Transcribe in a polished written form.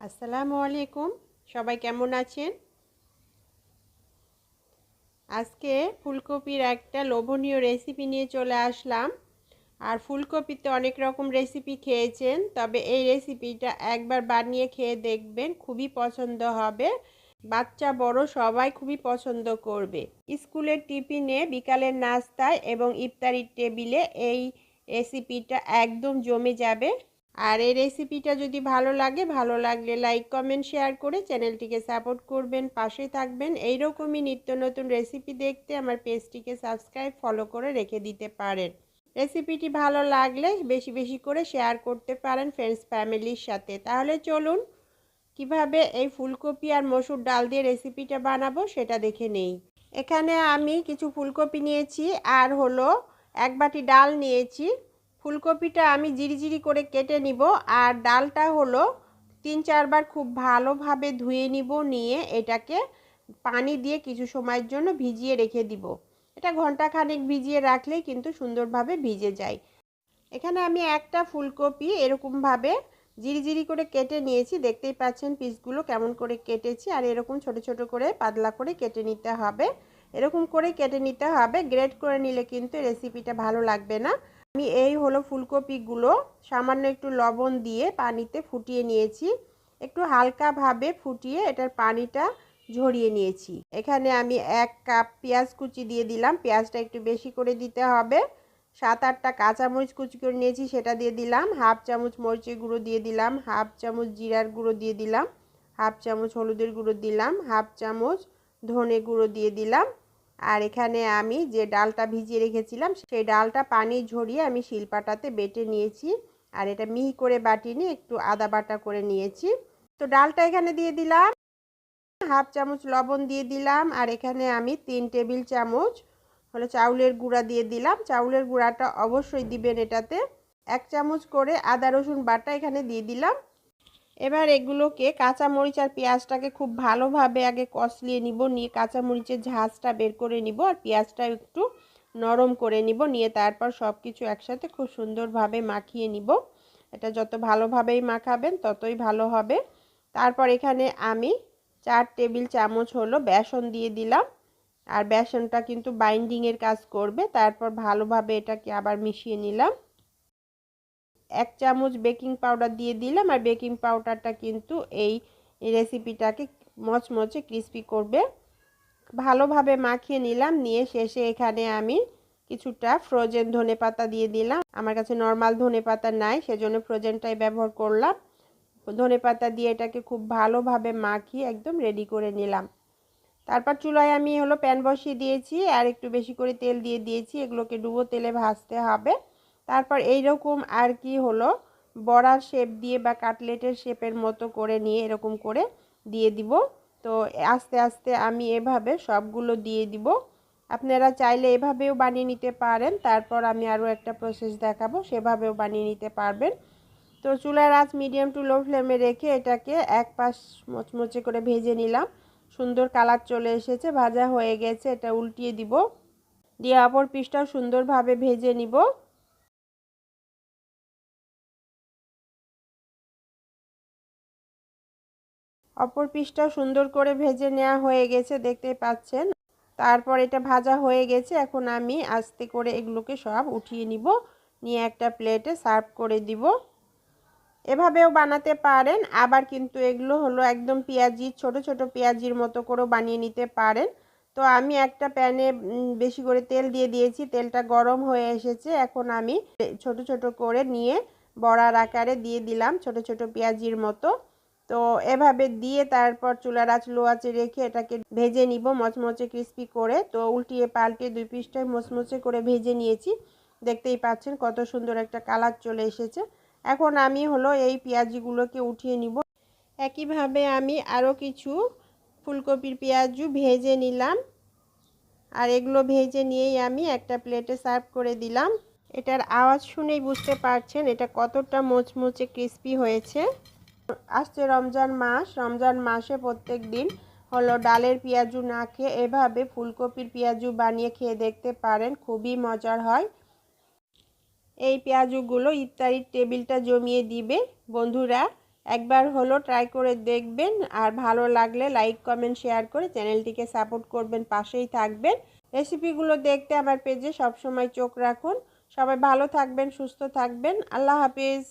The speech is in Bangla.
আসসালামু আলাইকুম। সবাই কেমন আছেন? আজকে ফুলকপির একটা লোভনীয় রেসিপি নিয়ে চলে আসলাম। আর ফুলকপিতে অনেক রকম রেসিপি খেয়েছেন, তবে এই রেসিপিটা একবার বানিয়ে খেয়ে দেখবেন, খুবই পছন্দ হবে। বাচ্চা বড় সবাই খুবই পছন্দ করবে। স্কুলের টিফিনে, বিকালের নাস্তায় এবং ইফতারির টেবিলে এই রেসিপিটা একদম জমে যাবে। আর এই রেসিপিটা যদি ভালো লাগলে লাইক কমেন্ট শেয়ার করে চ্যানেলটিকে সাপোর্ট করবেন, পাশে থাকবেন। এইরকমই নিত্য নতুন রেসিপি দেখতে আমার পেজটিকে সাবস্ক্রাইব ফলো করে রেখে দিতে পারেন। রেসিপিটি ভালো লাগলে বেশি বেশি করে শেয়ার করতে পারেন ফ্রেন্ডস ফ্যামিলির সাথে। তাহলে চলুন কিভাবে এই ফুলকপি আর মসুর ডাল দিয়ে রেসিপিটা বানাবো সেটা দেখে নেই। এখানে আমি কিছু ফুলকপি নিয়েছি আর হলো 1 বাটি ডাল নিয়েছি। ফুলকপিটা আমি জিরি করে কেটে নিব আর ডালটা হলো 3-4 বার খুব ভালোভাবে ধুয়ে নিব, নিয়ে এটাকে পানি দিয়ে কিছু সময়ের জন্য ভিজিয়ে রেখে দিব। এটা ঘন্টাখানেক ভিজিয়ে রাখলেই কিন্তু সুন্দরভাবে ভিজে যায়। এখানে আমি একটা ফুলকপি এরকমভাবে জিরি করে কেটে নিয়েছি, দেখতেই পাচ্ছেন পিসগুলো কেমন করে কেটেছি। আর এরকম ছোট ছোট করে পাতলা করে কেটে নিতে হবে, এরকম করে কেটে নিতে হবে। গ্রেট করে নিলে কিন্তু রেসিপিটা ভালো লাগবে না। আমি এই হলো ফুলকপিগুলো সামান্য একটু লবণ দিয়ে পানিতে ফুটিয়ে নিয়েছি, একটু হালকাভাবে ফুটিয়ে এটার পানিটা ঝরিয়ে নিয়েছি। এখানে আমি 1 কাপ পেঁয়াজ কুচি দিয়ে দিলাম, পেঁয়াজটা একটু বেশি করে দিতে হবে। 7-8টা কাঁচামরিচ কুচি করে নিয়েছি, সেটা দিয়ে দিলাম। হাফ চামচ মরিচের গুঁড়ো দিয়ে দিলাম, হাফ চামচ জিরার গুঁড়ো দিয়ে দিলাম, হাফ চামচ হলুদের গুঁড়ো দিলাম, হাফ চামচ ধনে গুঁড়ো দিয়ে দিলাম। আর এখানে আমি যে ডালটা ভিজিয়ে রেখেছিলাম সেই ডালটা পানি ঝরিয়ে আমি শিলপাটাতে বেটে নিয়েছি। আর এটা মিহি করে বাটি নিয়ে একটু আদা বাটা করে নিয়েছি। তো ডালটা এখানে দিয়ে দিলাম, হাফ চামচ লবণ দিয়ে দিলাম। আর এখানে আমি 3 টেবিল চামচ হলো চাউলের গুঁড়া দিয়ে দিলাম। চাউলের গুঁড়াটা অবশ্যই দিবেন এটাতে। 1 চামচ করে আদা রসুন বাটা এখানে দিয়ে দিলাম। এবার এগুলোকে কাঁচামরিচ আর পেঁয়াজটাকে খুব ভালোভাবে আগে কষলিয়ে নিব, নিয়ে কাঁচামরিচের ঝাঁজটা বের করে নিব আর পেঁয়াজটা একটু নরম করে নিব, নিয়ে তারপর সব কিছু একসাথে খুব সুন্দরভাবে মাখিয়ে নিব। এটা যত ভালোভাবেই মাখাবেন ততই ভালো হবে। তারপর এখানে আমি 4 টেবিল চামচ হলো বেসন দিয়ে দিলাম। আর বেসনটা কিন্তু বাইন্ডিংয়ের কাজ করবে। তারপর ভালোভাবে এটাকে আবার মিশিয়ে নিলাম। 1 চামচ বেকিং পাউডার দিয়ে দিলাম। আর বেকিং পাউডারটা কিন্তু এই রেসিপিটাকে মচমচে ক্রিস্পি করবে। ভালোভাবে মাখিয়ে নিলাম, নিয়ে শেষে এখানে আমি কিছুটা ফ্রোজেন ধনেপাতা দিয়ে দিলাম। আমার কাছে নর্মাল ধনেপাতা নাই, সেজন্য ফ্রোজেনটাই ব্যবহার করলাম। ধনেপাতা দিয়ে এটাকে খুব ভালোভাবে মাখিয়ে একদম রেডি করে নিলাম। তারপর চুলায় আমি হলো প্যান বসিয়ে দিয়েছি আর একটু বেশি করে তেল দিয়ে দিয়েছি। এগুলোকে ডুবো তেলে ভাজতে হবে। তারপর এইরকম আর কি হলো বড়ার শেপ দিয়ে বা কাটলেটের শেপের মতো করে নিয়ে এরকম করে দিয়ে দিব। তো আস্তে আস্তে আমি এভাবে সবগুলো দিয়ে দিব। আপনারা চাইলে এভাবেও বানিয়ে নিতে পারেন। তারপর আমি আরও একটা প্রসেস দেখাবো, সেভাবেও বানিয়ে নিতে পারবেন। তো চুলার আঁচ মিডিয়াম টু লো ফ্লেমে রেখে এটাকে এক পাশ মচমচে করে ভেজে নিলাম। সুন্দর কালার চলে এসেছে, ভাজা হয়ে গেছে। এটা উল্টিয়ে দিব, দিয়ে অপর পিসটাও সুন্দরভাবে ভেজে নিব। অপর পিসটাও সুন্দর করে ভেজে নেওয়া হয়ে গেছে, দেখতে পাচ্ছেন। তারপর এটা ভাজা হয়ে গেছে, এখন আমি আস্তে করে এগুলোকে সব উঠিয়ে নিব, নিয়ে একটা প্লেটে সার্ভ করে দিব। এভাবেও বানাতে পারেন, আবার কিন্তু এগুলো হলো একদম পেঁয়াজি, ছোট ছোট পেঁয়াজির মতো করেও বানিয়ে নিতে পারেন। তো আমি একটা প্যানে বেশি করে তেল দিয়ে দিয়েছি, তেলটা গরম হয়ে এসেছে। এখন আমি ছোট ছোট করে নিয়ে বড়ার আকারে দিয়ে দিলাম, ছোট ছোট পেঁয়াজির মতো। তো এভাবে দিয়ে তারপর চুলার আঁচ লো আঁচে রেখে এটাকে ভেজে নিব মচমচে ক্রিস্পি করে। তো উল্টিয়ে পাল্টে দুই পিসটাই মচমচে করে ভেজে নিয়েছি, দেখতেই পাচ্ছেন কত সুন্দর একটা কালার চলে এসেছে। এখন আমি হলো এই পেঁয়াজগুলোকে উঠিয়ে নিব। একইভাবে আমি আরও কিছু ফুলকপির পেঁয়াজু ভেজে নিলাম, আর এগুলো ভেজে নিয়েই আমি একটা প্লেটে সার্ভ করে দিলাম। এটার আওয়াজ শুনেই বুঝতে পারছেন এটা কতটা মোচমোচে ক্রিস্পি হয়েছে। আসছে রমজান মাস, রমজান মাসে প্রত্যেক দিন হলো ডালের পেঁয়াজু না খেয়ে এভাবে ফুলকপির পেঁয়াজু বানিয়ে খেয়ে দেখতে পারেন, খুবই মজার হয়। এই পেঁয়াজগুলো ইফতারির টেবিলটা জমিয়ে দিবে। বন্ধুরা, একবার হলো ট্রাই করে দেখবেন, আর ভালো লাগলে লাইক কমেন্ট শেয়ার করে চ্যানেলটিকে সাপোর্ট করবেন, পাশেই থাকবেন। রেসিপিগুলো দেখতে আমার পেজে সবসময় চোখ রাখুন। সবাই ভালো থাকবেন, সুস্থ থাকবেন। আল্লাহ হাফিজ।